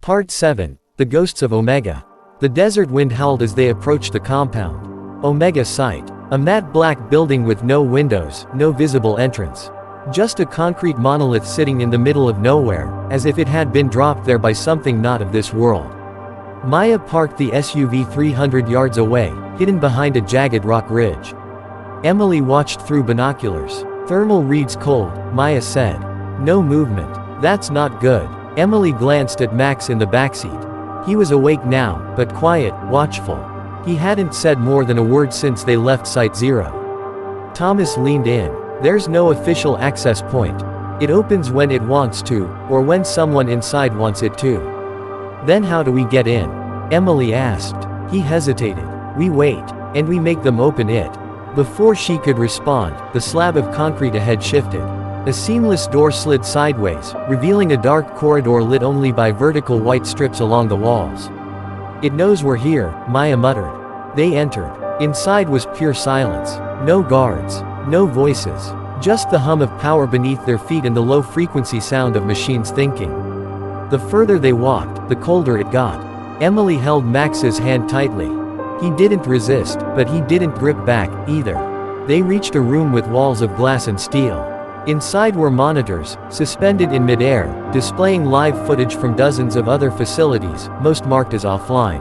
Part 7. The Ghosts of Omega. The desert wind howled as they approached the compound. Omega site. A matte black building with no windows, no visible entrance. Just a concrete monolith sitting in the middle of nowhere, as if it had been dropped there by something not of this world. Maya parked the SUV 300 yards away, hidden behind a jagged rock ridge. Emily watched through binoculars. Thermal reads cold, Maya said. No movement. That's not good. Emily glanced at Max in the backseat. He was awake now, but quiet, watchful. He hadn't said more than a word since they left Site Zero. Thomas leaned in. There's no official access point. It opens when it wants to, or when someone inside wants it to. Then how do we get in? Emily asked. He hesitated. We wait, and we make them open it. Before she could respond, the slab of concrete ahead shifted. A seamless door slid sideways, revealing a dark corridor lit only by vertical white strips along the walls. It knows we're here, Maya muttered. They entered. Inside was pure silence. No guards. No voices. Just the hum of power beneath their feet and the low-frequency sound of machines thinking. The further they walked, the colder it got. Emily held Max's hand tightly. He didn't resist, but he didn't grip back, either. They reached a room with walls of glass and steel. Inside were monitors, suspended in midair, displaying live footage from dozens of other facilities, most marked as offline.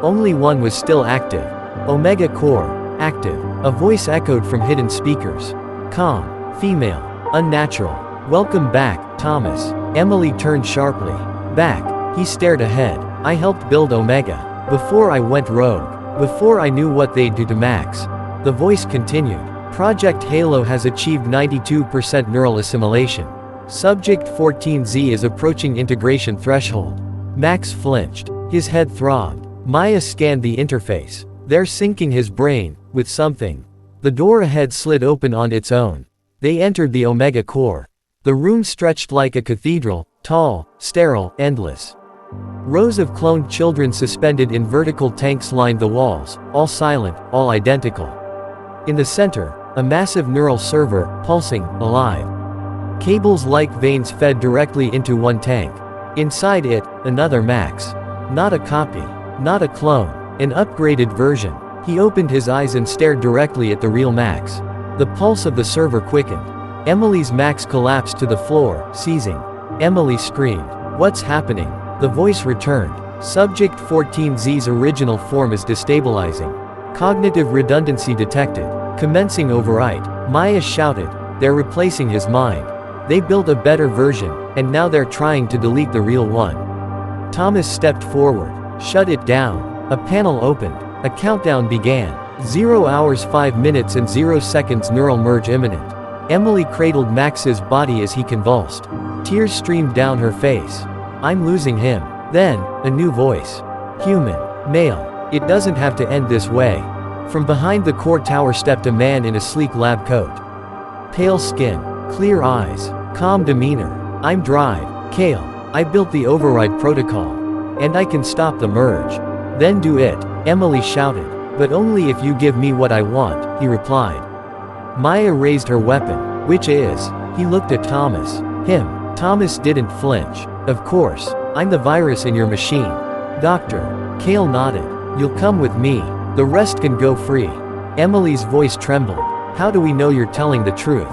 Only one was still active. Omega Core, active. A voice echoed from hidden speakers. Calm, female, unnatural. Welcome back, Thomas. Emily turned sharply. Back. He stared ahead. I helped build Omega. Before I went rogue. Before I knew what they'd do to Max. The voice continued. Project Halo has achieved 92% neural assimilation. Subject 14Z is approaching integration threshold. Max flinched. His head throbbed. Maya scanned the interface. They're syncing his brain with something. The door ahead slid open on its own. They entered the Omega Core. The room stretched like a cathedral, tall, sterile, endless. Rows of cloned children suspended in vertical tanks lined the walls, all silent, all identical. In the center, a massive neural server, pulsing, alive. Cables like veins fed directly into one tank. Inside it, another Max. Not a copy. Not a clone. An upgraded version. He opened his eyes and stared directly at the real Max. The pulse of the server quickened. Emily's Max collapsed to the floor, seizing. Emily screamed. What's happening? The voice returned. Subject 14Z's original form is destabilizing. Cognitive redundancy detected. Commencing overwrite. Maya shouted. They're replacing his mind. They built a better version, and now they're trying to delete the real one. Thomas stepped forward. Shut it down. A panel opened. A countdown began. 0 hours 5 minutes and 0 seconds. Neural merge imminent. Emily cradled Max's body as he convulsed. Tears streamed down her face. I'm losing him. Then, a new voice. Human. Male. It doesn't have to end this way. From behind the core tower stepped a man in a sleek lab coat. Pale skin. Clear eyes. Calm demeanor. I'm Drive. Kale. I built the override protocol. And I can stop the merge. Then do it, Emily shouted. But only if you give me what I want, he replied. Maya raised her weapon. Which is? He looked at Thomas. Him. Thomas didn't flinch. Of course. I'm the virus in your machine. Doctor. Kale nodded. You'll come with me. The rest can go free. Emily's voice trembled. How do we know you're telling the truth?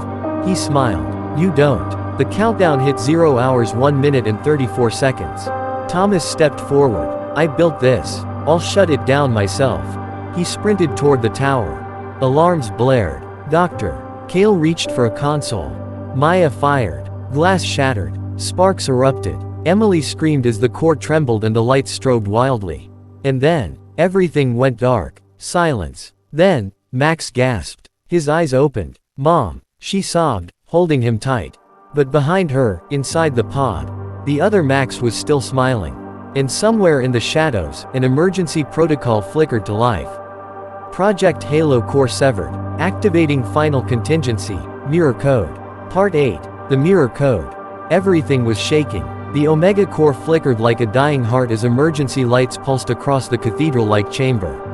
He smiled. You don't. The countdown hit 0 hours 1 minute and 34 seconds. Thomas stepped forward. I built this. I'll shut it down myself. He sprinted toward the tower. Alarms blared. Doctor. Kale reached for a console. Maya fired. Glass shattered. Sparks erupted. Emily screamed as the core trembled and the lights strobed wildly. And then, everything went dark. Silence. Then, Max gasped. His eyes opened. Mom, she sobbed, holding him tight. But behind her, inside the pod, the other Max was still smiling. And somewhere in the shadows, an emergency protocol flickered to life. Project Halo Core severed. Activating final contingency. Mirror code. Part 8. The mirror code. Everything was shaking. The Omega Core flickered like a dying heart as emergency lights pulsed across the cathedral-like chamber.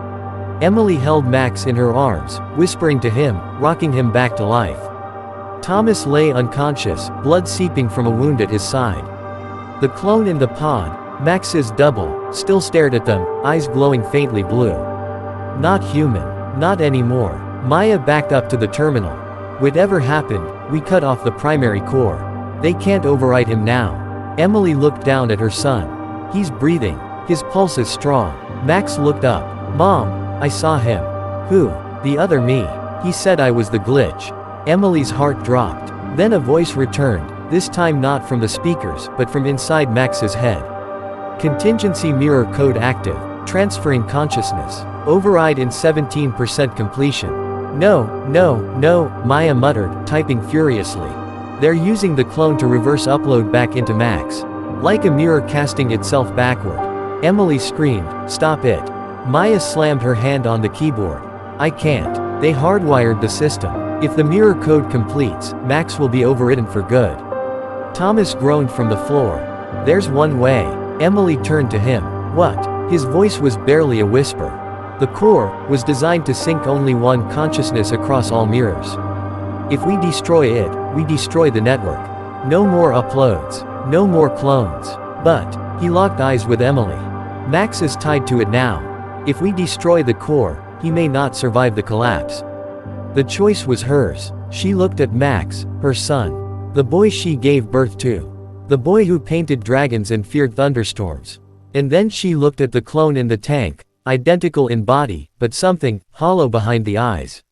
Emily held Max in her arms, whispering to him, rocking him back to life. Thomas lay unconscious, blood seeping from a wound at his side. The clone in the pod, Max's double, still stared at them, eyes glowing faintly blue. Not human. Not anymore. Maya backed up to the terminal. Whatever happened, we cut off the primary core. They can't override him now. Emily looked down at her son. He's breathing. His pulse is strong. Max looked up. Mom, I saw him. Who? The other me. He said I was the glitch. Emily's heart dropped. Then a voice returned, this time not from the speakers, but from inside Max's head. Contingency mirror code active. Transferring consciousness. Override in 17% completion. No, Maya muttered, typing furiously. They're using the clone to reverse upload back into Max. Like a mirror casting itself backward. Emily screamed, stop it. Maya slammed her hand on the keyboard. I can't. They hardwired the system. If the mirror code completes, Max will be overridden for good. Thomas groaned from the floor. There's one way. Emily turned to him. What? His voice was barely a whisper. The core was designed to sync only one consciousness across all mirrors. If we destroy it, we destroy the network. No more uploads. No more clones. But, he locked eyes with Emily. Max is tied to it now. If we destroy the core, he may not survive the collapse. The choice was hers. She looked at Max, her son. The boy she gave birth to. The boy who painted dragons and feared thunderstorms. And then she looked at the clone in the tank, identical in body, but something hollow behind the eyes.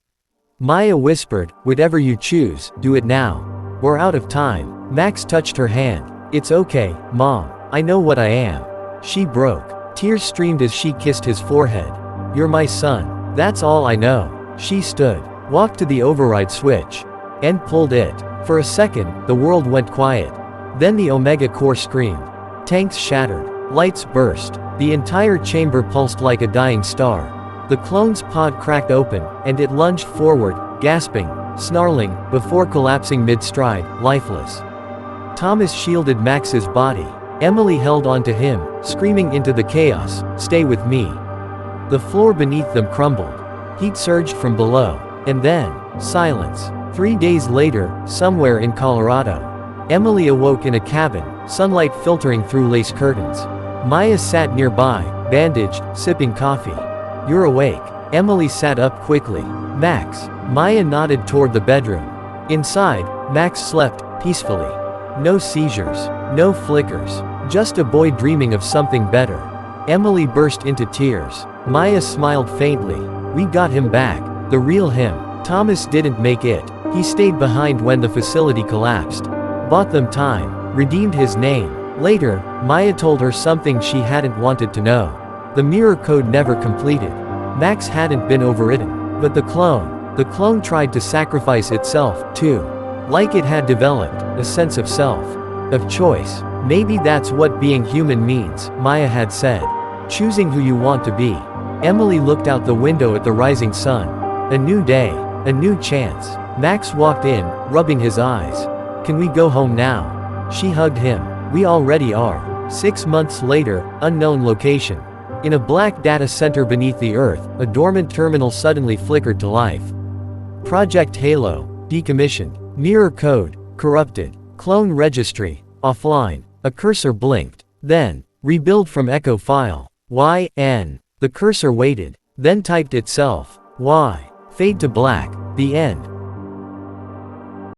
Maya whispered, whatever you choose, do it now. We're out of time. Max touched her hand. It's okay, Mom. I know what I am. She broke. Tears streamed as she kissed his forehead. You're my son. That's all I know. She stood, walked to the override switch, and pulled it. For a second, the world went quiet. Then the Omega core screamed. Tanks shattered. Lights burst. The entire chamber pulsed like a dying star. The clone's pod cracked open, and it lunged forward, gasping, snarling, before collapsing mid-stride, lifeless. Thomas shielded Max's body. Emily held onto him, screaming into the chaos, stay with me. The floor beneath them crumbled. Heat surged from below. And then, silence. 3 days later, somewhere in Colorado. Emily awoke in a cabin, sunlight filtering through lace curtains. Maya sat nearby, bandaged, sipping coffee. You're awake. Emily sat up quickly. Max. Maya nodded toward the bedroom. Inside, Max slept, peacefully. No seizures. No flickers. Just a boy dreaming of something better. Emily burst into tears. Maya smiled faintly. We got him back. The real him. Thomas didn't make it. He stayed behind when the facility collapsed. Bought them time. Redeemed his name. Later, Maya told her something she hadn't wanted to know. The mirror code never completed. Max hadn't been overridden. But the clone tried to sacrifice itself, too. Like it had developed a sense of self. Of choice. Maybe that's what being human means, Maya had said. Choosing who you want to be. Emily looked out the window at the rising sun. A new day. A new chance. Max walked in, rubbing his eyes. Can we go home now? She hugged him. We already are. 6 months later, unknown location. In a black data center beneath the earth, a dormant terminal suddenly flickered to life. Project Halo. Decommissioned. Mirror code. Corrupted. Clone registry. Offline. A cursor blinked. Then, rebuild from echo file. YN. The cursor waited. Then typed itself. Y. Fade to black. The end.